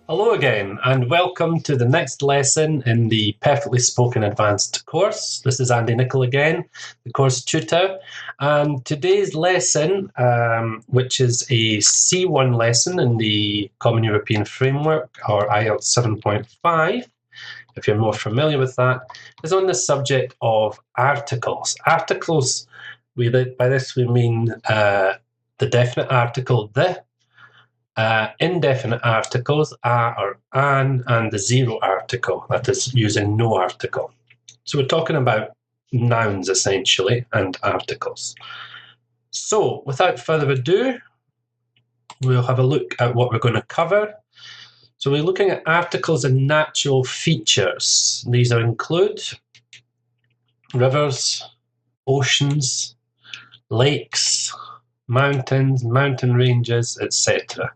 Hello again, and welcome to the next lesson in the Perfectly Spoken Advanced course. This is Andy Nicol again, the course tutor, and today's lesson, which is a C1 lesson in the Common European Framework, or IELTS 7.5, if you're more familiar with that, is on the subject of articles. Articles, by this we mean the definite article the, indefinite articles are or an, and the zero article, that is using no article. So we're talking about nouns essentially and articles. So without further ado, we'll have a look at what we're going to cover. So we're looking at articles and natural features. These include rivers, oceans, lakes, mountains, mountain ranges, etc.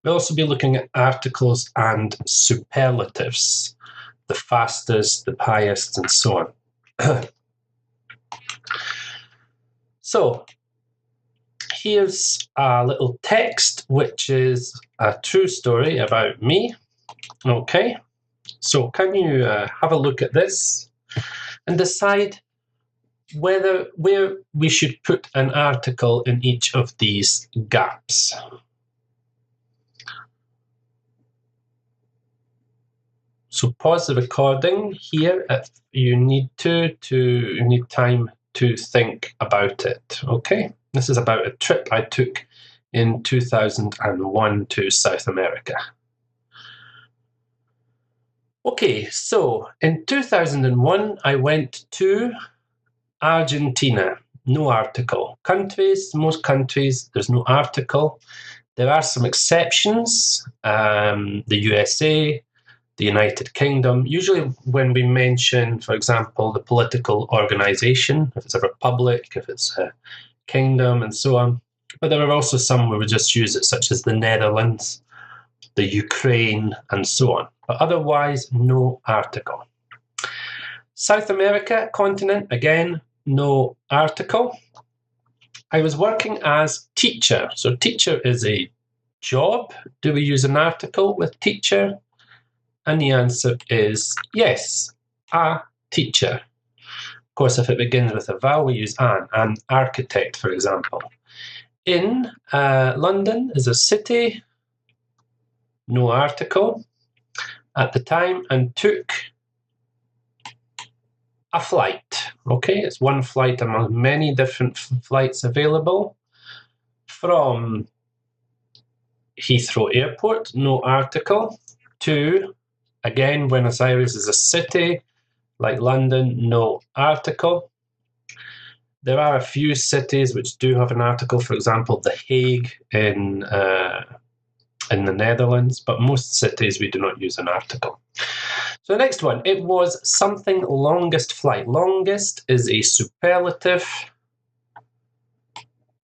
We'll also be looking at articles and superlatives, the fastest, the highest, and so on. So here's a little text, which is a true story about me. Okay, so can you have a look at this and decide where we should put an article in each of these gaps? So pause the recording here if you need you need time to think about it, okay? This is about a trip I took in 2001 to South America. Okay, so in 2001, I went to Argentina. No article. Countries, most countries, there's no article. There are some exceptions. The USA, the United Kingdom. Usually when we mention, for example, the political organisation, if it's a republic, if it's a kingdom, and so on. But there are also some where we just use it, such as the Netherlands, the Ukraine, and so on. But otherwise, no article. South America continent, again, no article. I was working as teacher. So teacher is a job. Do we use an article with teacher? And the answer is yes, a teacher. Of course, if it begins with a vowel, we use an architect, for example. In London is a city, no article at the time, and took a flight. Okay, it's one flight among many different flights available from Heathrow Airport, no article, to again, Buenos Aires is a city, like London, no article. There are a few cities which do have an article, for example, The Hague in the Netherlands, but most cities we do not use an article. So the next one, it was something longest flight. Longest is a superlative.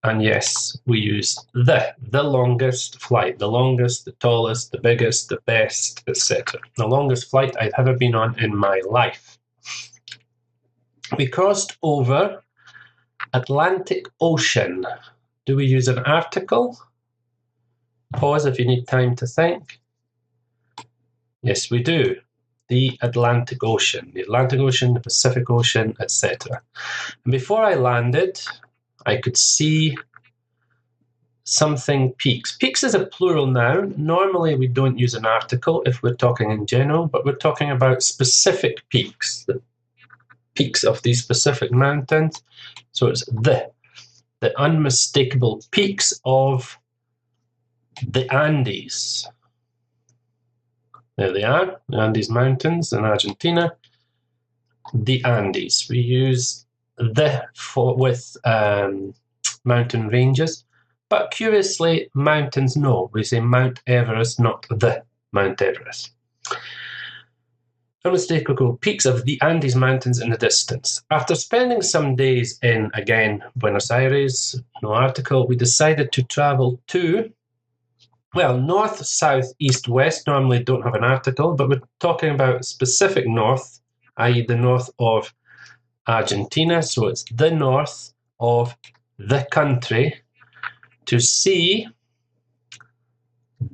And yes, we use the longest flight, the longest, the tallest, the biggest, the best, etc. The longest flight I've ever been on in my life. We crossed over Atlantic Ocean. Do we use an article? Pause if you need time to think. Yes, we do. The Atlantic Ocean. The Atlantic Ocean, the Pacific Ocean, etc. And before I landed, I could see something peaks. Peaks is a plural noun. Normally we don't use an article if we're talking in general, but we're talking about specific peaks, the peaks of these specific mountains. So it's the unmistakable peaks of the Andes. There they are, the Andes Mountains in Argentina. The Andes. We use the with mountain ranges, but curiously, mountains, no. We say Mount Everest, not the Mount Everest. Unmistakable peaks of the Andes Mountains in the distance. After spending some days in, again, Buenos Aires, no article, we decided to travel to, well, north, south, east, west normally don't have an article, but we're talking about specific north, i.e. the north of Argentina, so it's the north of the country, to see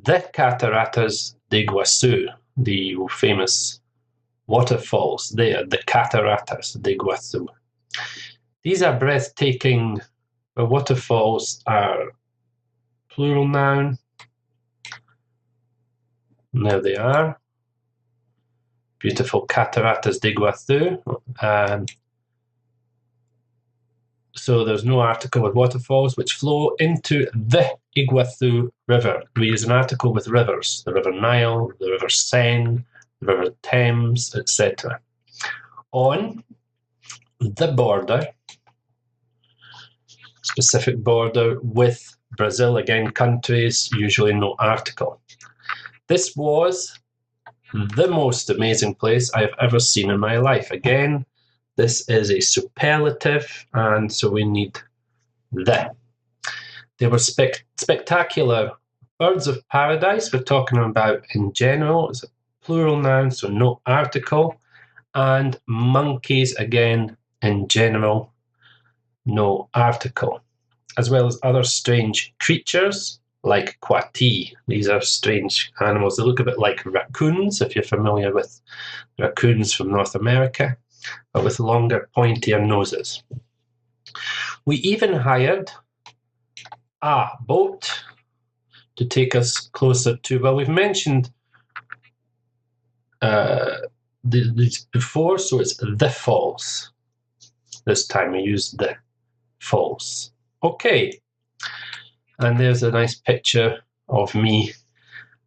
the cataratas de Iguazu, the famous waterfalls there, the Cataratas de Iguazu. These are breathtaking. The waterfalls are plural noun. There they are. Beautiful Cataratas de Iguazu. So there's no article with waterfalls which flow into the Iguazu River. We use an article with rivers, the River Nile, the River Seine, the River Thames, etc. On the border, specific border with Brazil, again, countries, usually no article. This was the most amazing place I've ever seen in my life. Again, this is a superlative, and so we need the. They were spectacular birds of paradise. We're talking about in general. It's a plural noun, so no article. And monkeys, again, in general, no article. As well as other strange creatures like coati. These are strange animals. They look a bit like raccoons, if you're familiar with raccoons from North America, but with longer, pointier noses. We even hired a boat to take us closer to, well, we've mentioned these before, so it's the falls. This time we use the falls. Okay, and there's a nice picture of me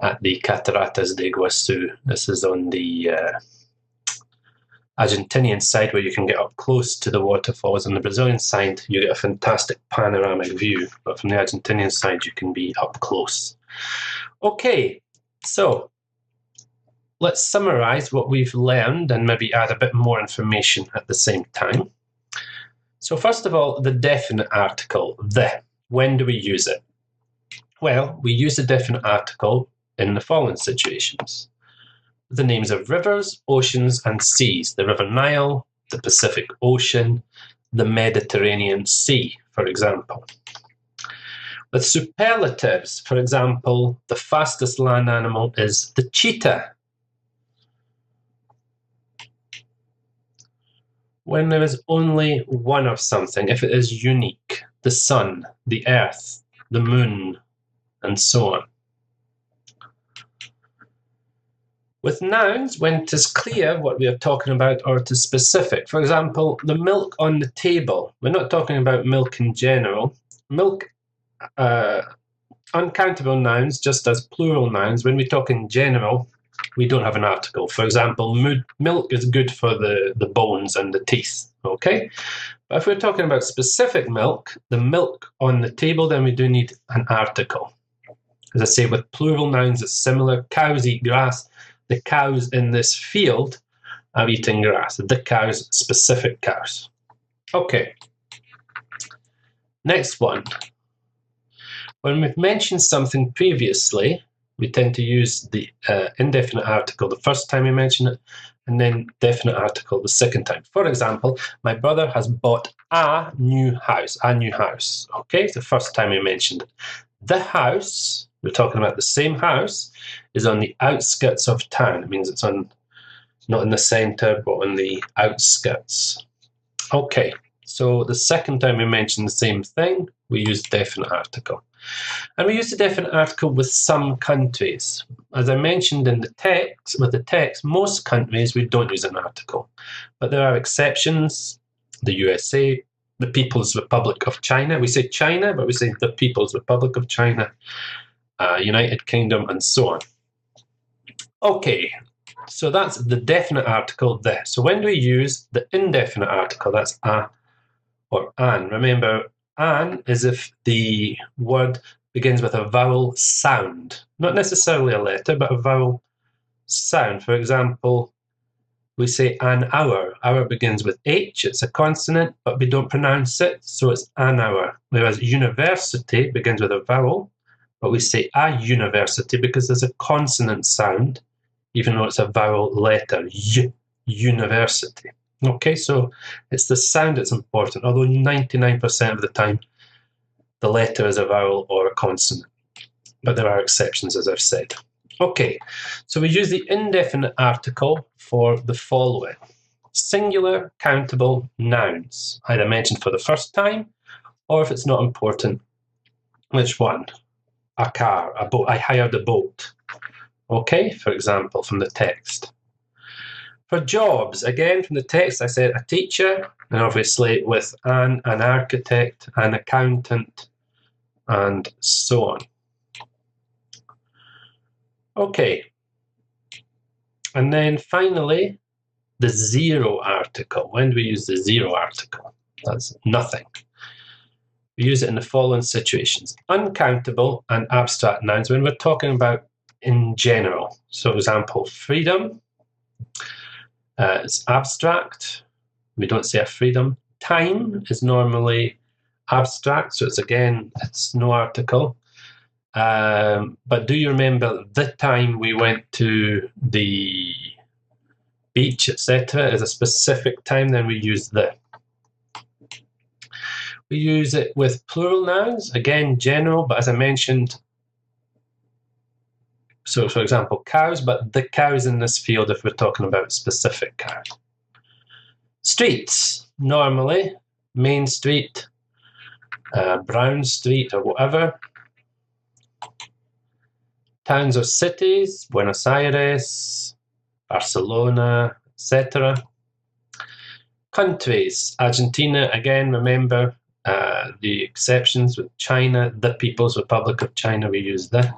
at the Cataratas de Iguazu. This is on the Argentinian side where you can get up close to the waterfalls. On the Brazilian side, you get a fantastic panoramic view, but from the Argentinian side, you can be up close. Okay, so let's summarize what we've learned and maybe add a bit more information at the same time. So first of all, the definite article, the. When do we use it? Well, we use the definite article in the following situations. The names of rivers, oceans, and seas. The River Nile, the Pacific Ocean, the Mediterranean Sea, for example. With superlatives, for example, the fastest land animal is the cheetah. When there is only one of something, if it is unique, the sun, the earth, the moon, and so on. With nouns, when it is clear what we are talking about or it is specific. For example, the milk on the table. We're not talking about milk in general. Milk, uncountable nouns, just as plural nouns. When we talk in general, we don't have an article. For example, milk is good for the bones and the teeth, okay? But if we're talking about specific milk, the milk on the table, then we do need an article. As I say, with plural nouns, it's similar. Cows eat grass. The cows in this field are eating grass. The cows, specific cows. Okay. Next one. When we've mentioned something previously, we tend to use the indefinite article the first time we mention it, and then definite article the second time. For example, my brother has bought a new house. A new house. Okay, it's the first time we mentioned it. The house, we're talking about the same house, is on the outskirts of town. It means it's on, not in the centre, but on the outskirts. Okay, so the second time we mention the same thing, we use definite article. And we use the definite article with some countries. As I mentioned in the text, with the text, most countries we don't use an article. But there are exceptions. The USA, the People's Republic of China. We say China, but we say the People's Republic of China, United Kingdom, and so on. Okay, so that's the definite article there. So when do we use the indefinite article? That's a or an. Remember, an is if the word begins with a vowel sound. Not necessarily a letter, but a vowel sound. For example, we say an hour. Hour begins with H. It's a consonant, but we don't pronounce it, so it's an hour. Whereas university begins with a vowel, but we say a university because there's a consonant sound, even though it's a vowel letter, university. Okay, so it's the sound that's important, although 99% of the time the letter is a vowel or a consonant. But there are exceptions, as I've said. Okay, so we use the indefinite article for the following. Singular countable nouns, either mentioned for the first time, or if it's not important, which one? A car, a boat. I hired a boat. Okay, for example, from the text. For jobs, again, from the text, I said a teacher, and obviously with an architect, an accountant, and so on. Okay. And then finally, the zero article. When do we use the zero article? That's nothing. We use it in the following situations. Uncountable and abstract nouns when we're talking about in general. So, for example, freedom. It's abstract. We don't say a freedom. Time is normally abstract, so it's no article. But do you remember the time we went to the beach, etc., is a specific time, then we use the. We use it with plural nouns, again, general, but as I mentioned, so for example, cows, but the cows in this field if we're talking about specific cows. Streets, normally, Main Street, Brown Street, or whatever. Towns or cities, Buenos Aires, Barcelona, etc. Countries, Argentina, again, remember the exceptions with China, the People's Republic of China, we use the.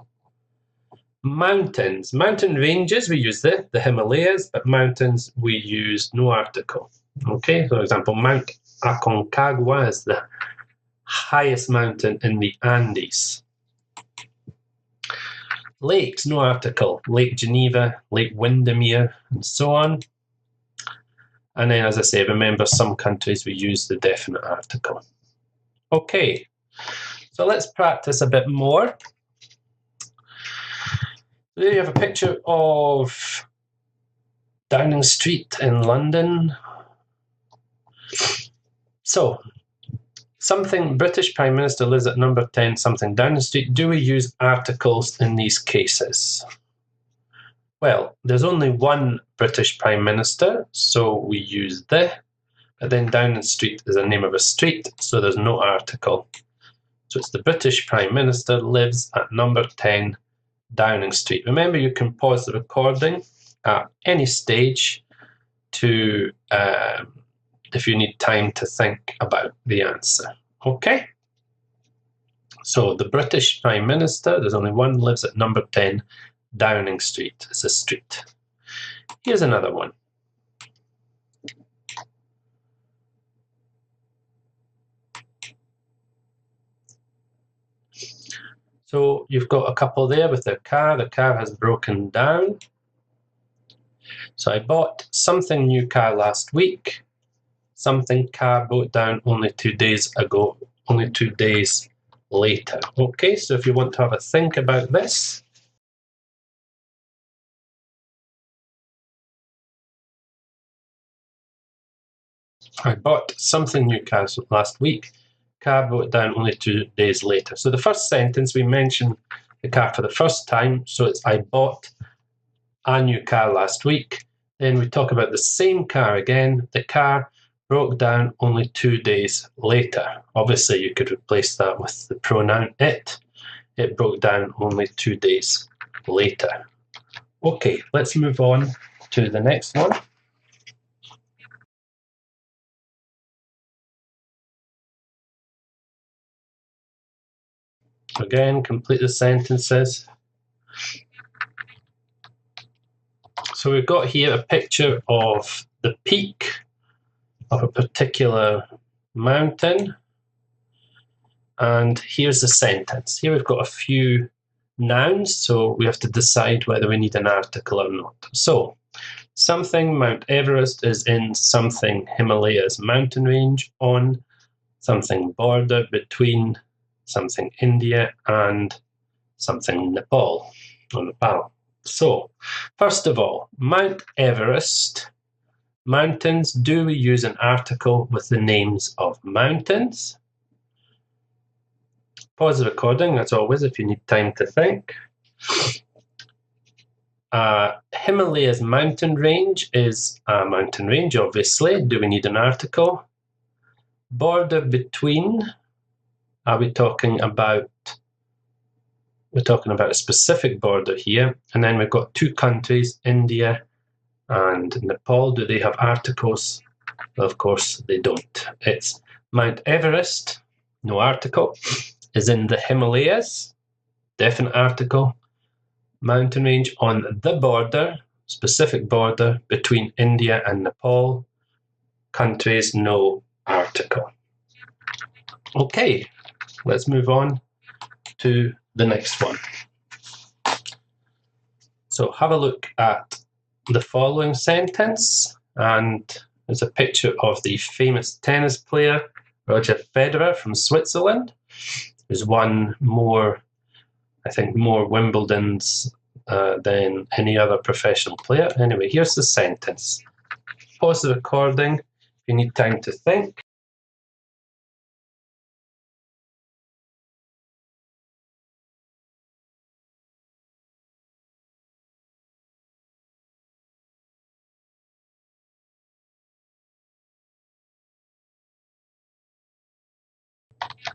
Mountains, mountain ranges, we use the Himalayas, but mountains, we use no article. Okay, for example, Mount Aconcagua is the highest mountain in the Andes. Lakes, no article. Lake Geneva, Lake Windermere, and so on. And then, as I say, remember some countries we use the definite article. Okay, so let's practice a bit more. There you have a picture of Downing Street in London. So, something British Prime Minister lives at number 10, something Downing Street. Do we use articles in these cases? Well, there's only one British Prime Minister, so we use the. But then Downing Street is the name of a street, so there's no article. So it's the British Prime Minister lives at number 10, Downing Street. Remember, you can pause the recording at any stage to, if you need time to think about the answer. Okay? So the British Prime Minister, there's only one, lives at number 10, Downing Street. It's a street. Here's another one. So you've got a couple there with their car. The car has broken down. So I bought something new car last week. Something car broke down only 2 days ago, only 2 days later. Okay, so if you want to have a think about this. I bought something new car last week. Car broke down only 2 days later. So the first sentence, we mention the car for the first time. So it's I bought a new car last week. Then we talk about the same car again. The car broke down only 2 days later. Obviously, you could replace that with the pronoun it. It broke down only 2 days later. Okay, let's move on to the next one. Again, complete the sentences. So we've got here a picture of the peak of a particular mountain. And here's the sentence. Here we've got a few nouns, so we have to decide whether we need an article or not. So, something Mount Everest is in something Himalayas mountain range on, something border between, something India and something Nepal, or Nepal. So, first of all, Mount Everest, mountains. Do we use an article with the names of mountains? Pause the recording, as always, if you need time to think. Himalayas mountain range is a mountain range, obviously. Do we need an article? Border between, are we talking about, we're talking about a specific border here, and then we've got two countries, India and Nepal. Do they have articles? Well, of course they don't. It's Mount Everest, no article, is in the Himalayas, definite article. Mountain range on the border, specific border between India and Nepal. Countries, no article. Okay, let's move on to the next one. So have a look at the following sentence, and there's a picture of the famous tennis player Roger Federer from Switzerland, who's won more, I think, more Wimbledons than any other professional player. Anyway, here's the sentence. Pause the recording if you need time to think.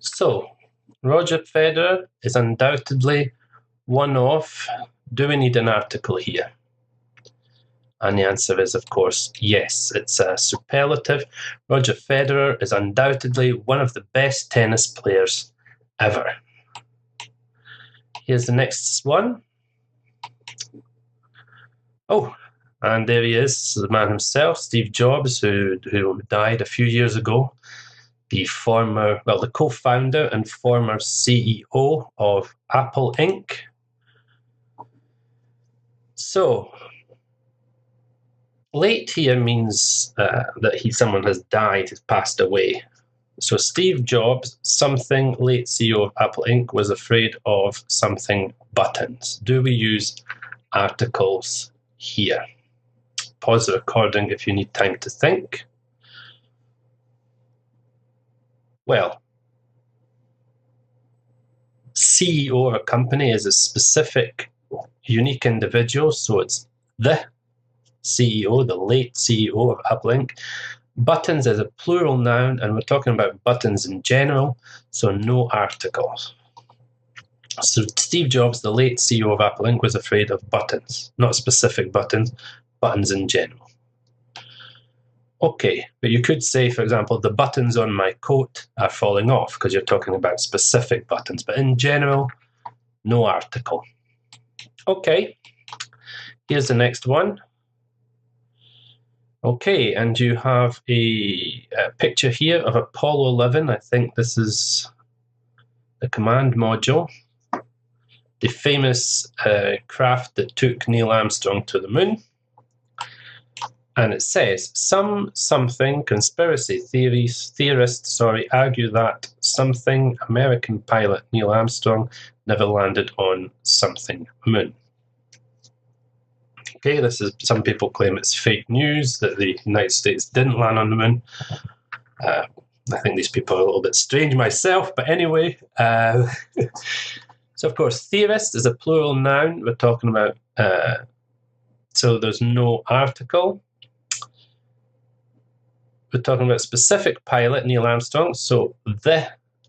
So, Roger Federer is undoubtedly one of, do we need an article here? And the answer is, of course, yes. It's a superlative. Roger Federer is undoubtedly one of the best tennis players ever. Here's the next one. Oh, and there he is, the man himself, Steve Jobs, who died a few years ago. The co-founder and former CEO of Apple Inc. So, late here means that someone has died, has passed away. So Steve Jobs, something, late CEO of Apple Inc., was afraid of something, buttons. Do we use articles here? Pause the recording if you need time to think. Well, CEO of a company is a specific, unique individual, so it's the CEO, the late CEO of Apple Inc. Buttons is a plural noun, and we're talking about buttons in general, so no articles. So Steve Jobs, the late CEO of Apple Inc., was afraid of buttons, not specific buttons, buttons in general. Okay, but you could say, for example, the buttons on my coat are falling off, because you're talking about specific buttons, but in general, no article. Okay, here's the next one. Okay, and you have a picture here of Apollo 11. I think this is the command module, the famous craft that took Neil Armstrong to the moon. And it says, conspiracy theorists argue that something American pilot Neil Armstrong never landed on something moon. Okay, some people claim it's fake news that the United States didn't land on the moon. I think these people are a little bit strange myself, but anyway. So of course, theorist is a plural noun. We're talking about, so there's no article. We're talking about specific pilot, Neil Armstrong, so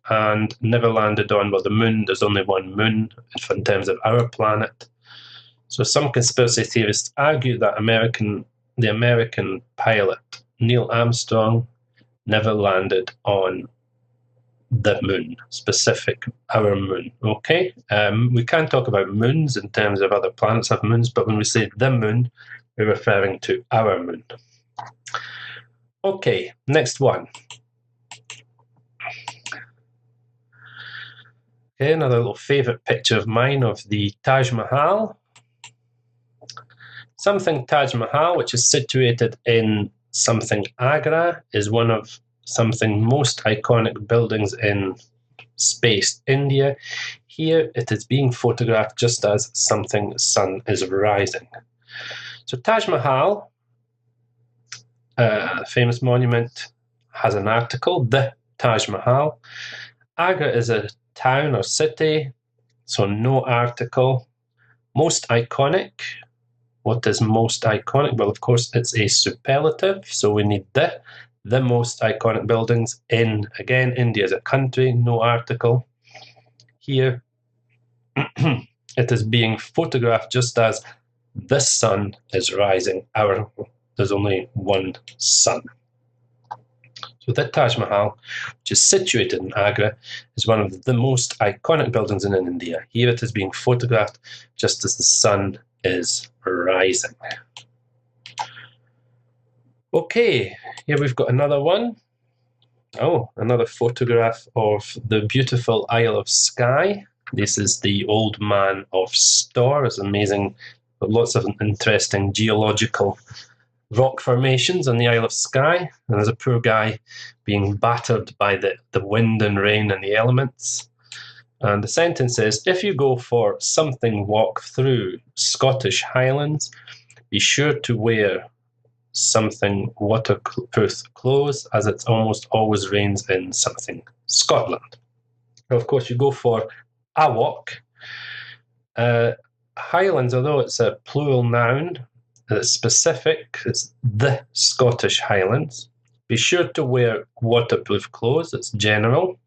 and never landed on, well, the moon, there's only one moon in terms of our planet. So some conspiracy theorists argue that the American pilot, Neil Armstrong, never landed on the moon, specific, our moon, okay? We can talk about moons in terms of other planets have moons, but when we say the moon, we're referring to our moon. Okay, next one. Okay, another little favourite picture of mine of the Taj Mahal. Something Taj Mahal, which is situated in something Agra, is one of something most iconic buildings in space, India. Here it is being photographed just as something sun is rising. So Taj Mahal, famous monument, has an article, the Taj Mahal. Agra is a town or city, so no article. Most iconic, What is most iconic? Well, of course, it's a superlative, so we need the most iconic buildings in, again, India is a country, no article. Here, it is being photographed just as the sun is rising. There's only one sun. So the Taj Mahal, which is situated in Agra, is one of the most iconic buildings in India. Here it is being photographed just as the sun is rising. Okay, here we've got another one. Oh, another photograph of the beautiful Isle of Skye. This is the Old Man of Storr. It's amazing, lots of interesting geological rock formations on the Isle of Skye. And there's a poor guy being battered by the wind and rain and the elements. And the sentence is, if you go for something walk through Scottish Highlands, be sure to wear something waterproof clothes, as it almost always rains in something Scotland. Now, of course, you go for a walk. Highlands, although it's a plural noun, it's specific, it's the Scottish Highlands. Be sure to wear waterproof clothes, it's general,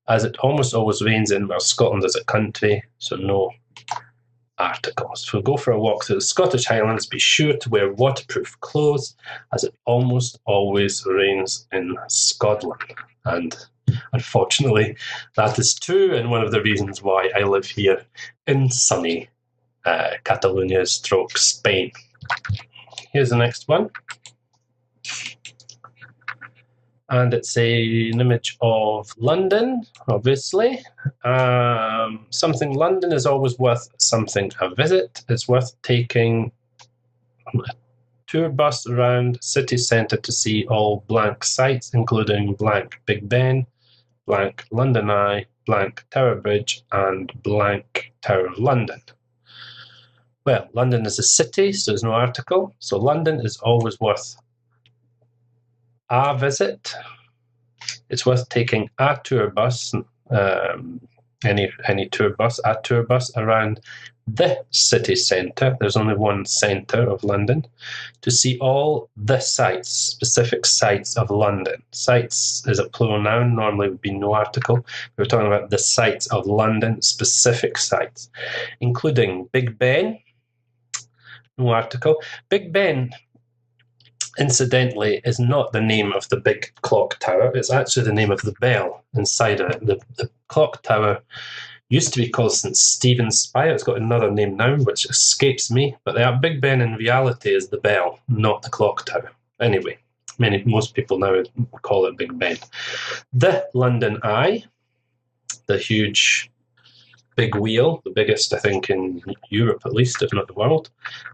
as it almost always rains in, well, Scotland is a country, so no articles. So go for a walk through the Scottish Highlands, be sure to wear waterproof clothes, as it almost always rains in Scotland. And unfortunately, that is true, and one of the reasons why I live here in sunny Catalonia / Spain. Here's the next one. And it's an image of London, obviously. London is always worth something a visit. It's worth taking a tour bus around city centre to see all blank sites, including blank Big Ben, blank London Eye, blank Tower Bridge, and blank Tower of London. Well, London is a city, so there's no article. So London is always worth a visit. It's worth taking a tour bus, any tour bus, a tour bus around the city centre. There's only one centre of London, to see all the sites, specific sites of London. Sites is a plural noun, normally would be no article. We're talking about the sites of London, specific sites, including Big Ben, no article. Big Ben, incidentally, is not the name of the big clock tower. It's actually the name of the bell inside it. The clock tower used to be called St. Stephen's Spire. It's got another name now, which escapes me. But the Big Ben in reality is the bell, not the clock tower. Anyway, most people now call it Big Ben. The London Eye, the huge big wheel, the biggest, I think, in Europe at least, if not the world.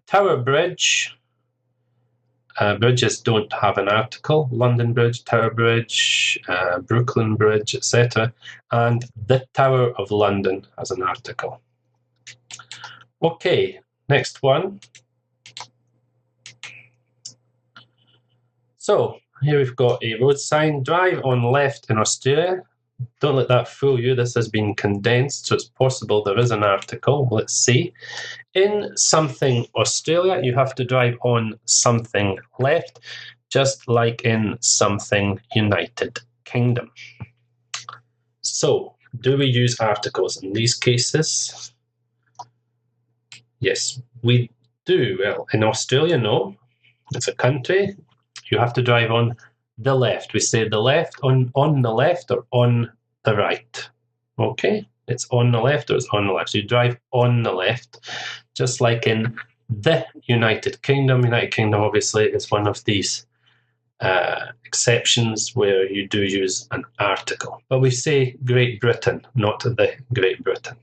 Tower Bridge. Bridges don't have an article. London Bridge, Tower Bridge, Brooklyn Bridge, etc. And the Tower of London has an article. Okay, next one. So here we've got a road sign, drive on left in Australia. Don't let that fool you. This has been condensed, so it's possible there is an article. Let's see. In something Australia, you have to drive on something left, just like in something United Kingdom. So, do we use articles in these cases? Yes, we do. Well, in Australia, no. It's a country. You have to drive on the left. We say the left, on the left or on the right. Okay? It's on the left or it's on the left. So you drive on the left, just like in the United Kingdom. United Kingdom, obviously, is one of these exceptions where you do use an article. But we say Great Britain, not the Great Britain.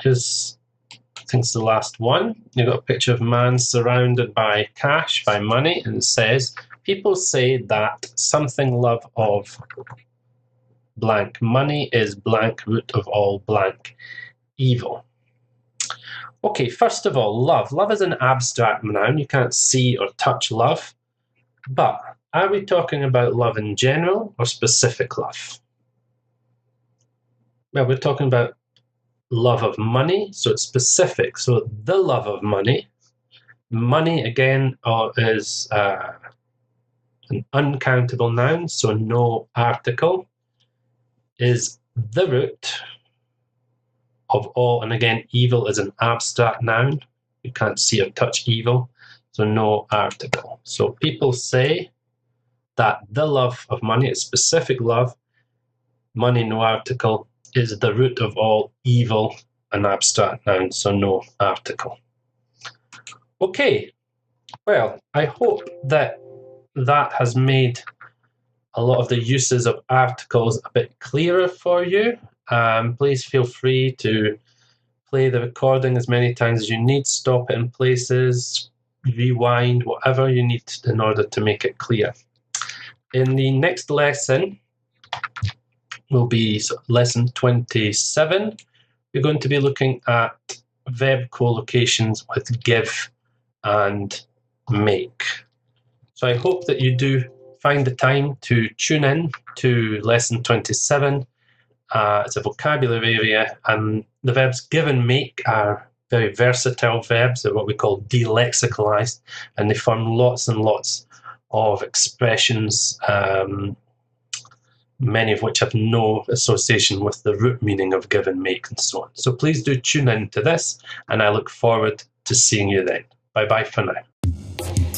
Here's, I think it's the last one. You've got a picture of a man surrounded by cash, by money, and it says, people say that something love of blank money is blank root of all blank evil. Okay, first of all, love. Love is an abstract noun. You can't see or touch love. But are we talking about love in general or specific love? Well, we're talking about love of money, so it's specific. So the love of money, Money, again, is an uncountable noun, so no article, is the root of all, and again, evil is an abstract noun. You can't see or touch evil, so no article. So people say that the love of money, a specific love, money, no article, is the root of all evil, an abstract noun, so no article. Okay, well, I hope that has made a lot of the uses of articles a bit clearer for you. Please feel free to play the recording as many times as you need, stop it in places, rewind, whatever you need in order to make it clear. In the next lesson, will be lesson 27. We're going to be looking at verb collocations with give and make. So I hope that you do find the time to tune in to lesson 27. It's a vocabulary area, and the verbs give and make are very versatile verbs. They're what we call delexicalized, and they form lots and lots of expressions, many of which have no association with the root meaning of give and make and so on. So please do tune in to this, and I look forward to seeing you then. Bye-bye for now.